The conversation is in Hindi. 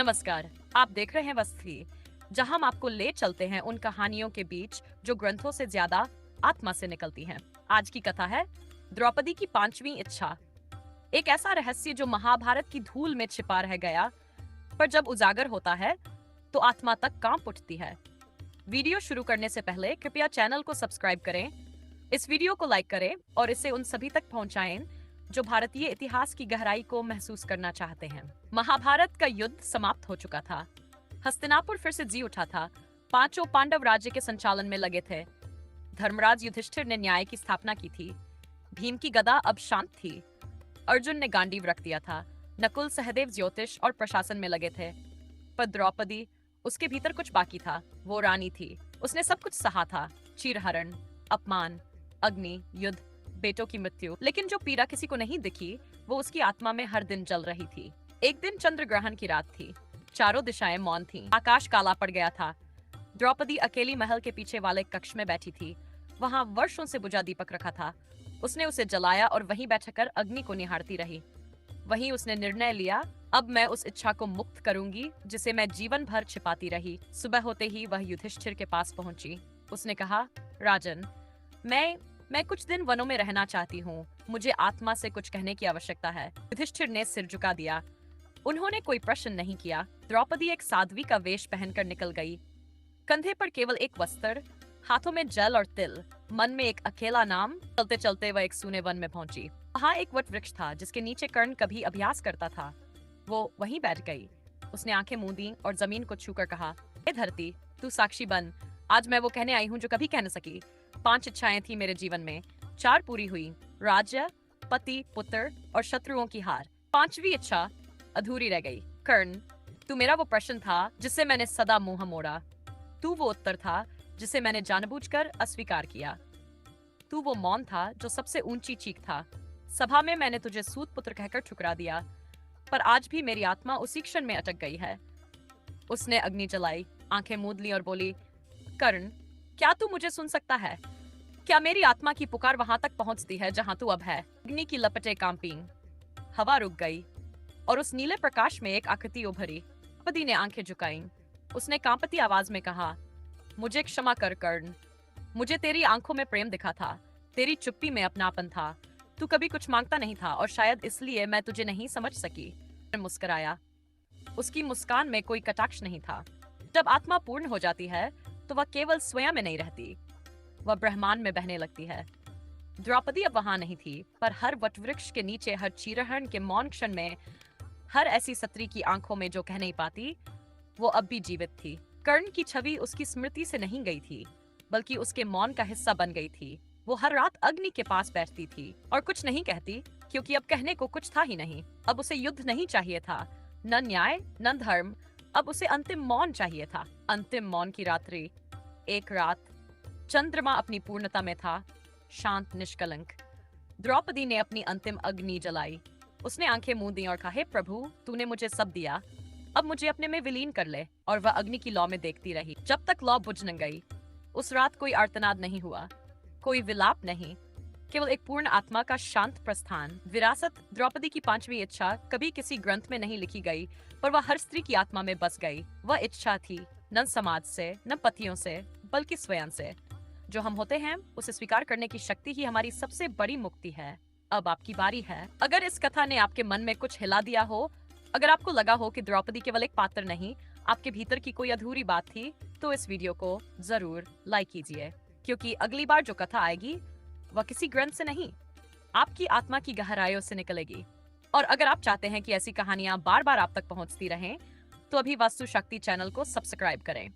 नमस्कार। आप देख रहे हैं वस्ती, जहां हम आपको ले चलते हैं उन कहानियों के बीच जो ग्रंथों से ज्यादा आत्मा से निकलती हैं। आज की कथा है द्रौपदी की पांचवी इच्छा। एक ऐसा रहस्य जो महाभारत की धूल में छिपा रह गया, पर जब उजागर होता है तो आत्मा तक कांप उठती है। वीडियो शुरू करने से पहले कृपया चैनल को सब्सक्राइब करें, इस वीडियो को लाइक करें और इसे उन सभी तक पहुंचाएं जो भारतीय इतिहास की गहराई को महसूस करना चाहते हैं। महाभारत का युद्ध समाप्त हो चुका था। हस्तिनापुर फिर से जी उठा था। पांचों पांडव राज्य के संचालन में लगे थे। धर्मराज युधिष्ठिर ने न्याय की स्थापना की थी। भीम की गदा अब शांत थी। अर्जुन ने गांडीव रख दिया था। नकुल सहदेव ज्योतिष और प्रशासन में लगे थे। पर द्रौपदी, उसके भीतर कुछ बाकी था। वो रानी थी। उसने सब कुछ सहा था, चीरहरण, अपमान, अग्नि, युद्ध, बेटों की मृत्यु, लेकिन जो पीड़ा किसी को नहीं दिखी वो उसकी आत्मा में हर दिन जल रही थी। एक दिन चंद्र ग्रहण की रात थी। चारों दिशाएं मौन थीं। आकाश काला पड़ गया था। द्रौपदी अकेली महल के पीछे वाले कक्ष में बैठी थी। वहां वर्षों से बुझा दीपक रखा था। उसने उसे जलाया और वहीं बैठकर अग्नि को निहारती रही। वहीं उसने निर्णय लिया, अब मैं उस इच्छा को मुक्त करूंगी जिसे मैं जीवन भर छिपाती रही। सुबह होते ही वह युधिष्ठिर के पास पहुंची। उसने कहा, राजन, मैं कुछ दिन वनों में रहना चाहती हूँ। मुझे आत्मा से कुछ कहने की आवश्यकता है। युधिष्ठिर ने सिर झुका दिया। उन्होंने कोई प्रश्न नहीं किया। द्रौपदी एक साध्वी का वेश पहनकर निकल गई। कंधे पर केवल एक वस्त्र, हाथों में जल और तिल, मन में एक अकेला नाम। चलते चलते वह एक सूने वन में पहुंची। वहां एक वट वृक्ष था जिसके नीचे कर्ण कभी अभ्यास करता था। वो वहीं बैठ गई। उसने आंखें मूंदी और जमीन को छूकर कहा, हे धरती, तू साक्षी बन। आज मैं वो कहने आई हूँ जो कभी कह न सकी। 5 इच्छाएं थी मेरे जीवन में, 4 पूरी हुई। राज्य, पति, पुत्र और शत्रुओं की हार। 5वीं इच्छा अधूरी रह गई। कर्ण, तू मेरा वो प्रश्न था जिससे मैंने सदा मुंह मोड़ा। तू वो उत्तर था जिसे मैंने जानबूझकर अस्वीकार किया। तू वो मौन था जो सबसे ऊंची चीख था। सभा में मैंने तुझे सूत पुत्र कहकर ठुकरा दिया, पर आज भी मेरी आत्मा उसी क्षण में अटक गई है। उसने अग्नि जलाई, आंखें मूंद ली और बोली, कर्ण, क्या तू मुझे सुन सकता है? क्या मेरी आत्मा की पुकार वहां तक पहुंचती है जहां तू अब है? अग्नि की लपटें कांपी। हवा रुक गई और उस नीले प्रकाश में एक आकृति उभरी। द्रौपदी ने आंखें झुकाईं। उसने कांपती आवाज में कहा, मुझे क्षमा कर कर्ण। मुझे तेरी आंखों में प्रेम दिखा था। तेरी चुप्पी में अपनापन था। तू कभी कुछ मांगता नहीं था और शायद इसलिए मैं तुझे नहीं समझ सकी। मुस्कुराया। उसकी मुस्कान में कोई कटाक्ष नहीं था। जब आत्मा पूर्ण हो जाती है तो वह केवल स्वयं में नहीं रहती, वह ब्रह्मांड में बहने लगती है। द्रौपदी अब वहां नहीं थी, पर हर वटवृक्ष के नीचे, हर चीरहरण के मौन क्षण में, हर ऐसी सत्री की आंखों में जो कह नहीं पाती, वो अब भी जीवित थी। कर्ण की छवि उसकी स्मृति से नहीं गई थी, बल्कि उसके मौन का हिस्सा बन गई थी। वो हर रात अग्नि के पास बैठती थी और कुछ नहीं कहती, क्योंकि अब कहने को कुछ था ही नहीं। अब उसे युद्ध नहीं चाहिए था, न न्याय न धर्म। अब उसे अंतिम मौन चाहिए था। अंतिम मौन की रात्रि। एक रात चंद्रमा अपनी पूर्णता में था, शांत, निष्कलंक। द्रौपदी ने अपनी अंतिम अग्नि जलाई। उसने आंखें मूंदी और कहा, हे प्रभु, तूने मुझे सब दिया, अब मुझे अपने में विलीन कर ले। और वह अग्नि की लौ में देखती रही जब तक लौ बुझ न गई। उस रात कोई आर्तनाद नहीं हुआ, कोई विलाप नहीं, केवल एक पूर्ण आत्मा का शांत प्रस्थान। विरासत, द्रौपदी की 5वीं इच्छा कभी किसी ग्रंथ में नहीं लिखी गई, पर वह हर स्त्री की आत्मा में बस गई। वह इच्छा थी न समाज से, न पतियों से, बल्कि स्वयं से। जो हम होते हैं उसे स्वीकार करने की शक्ति ही हमारी सबसे बड़ी मुक्ति है। अब आपकी बारी है। अगर इस कथा ने आपके मन में कुछ हिला दिया हो, अगर आपको लगा हो कि द्रौपदी केवल एक पात्र नहीं, आपके भीतर की कोई अधूरी बात थी, तो इस वीडियो को जरूर लाइक कीजिए, क्योंकि अगली बार जो कथा आएगी वह किसी ग्रंथ से नहीं, आपकी आत्मा की गहराइयों से निकलेगी। और अगर आप चाहते हैं कि ऐसी कहानियां बार बार आप तक पहुंचती रहें, तो अभी वास्तु शक्ति चैनल को सब्सक्राइब करें।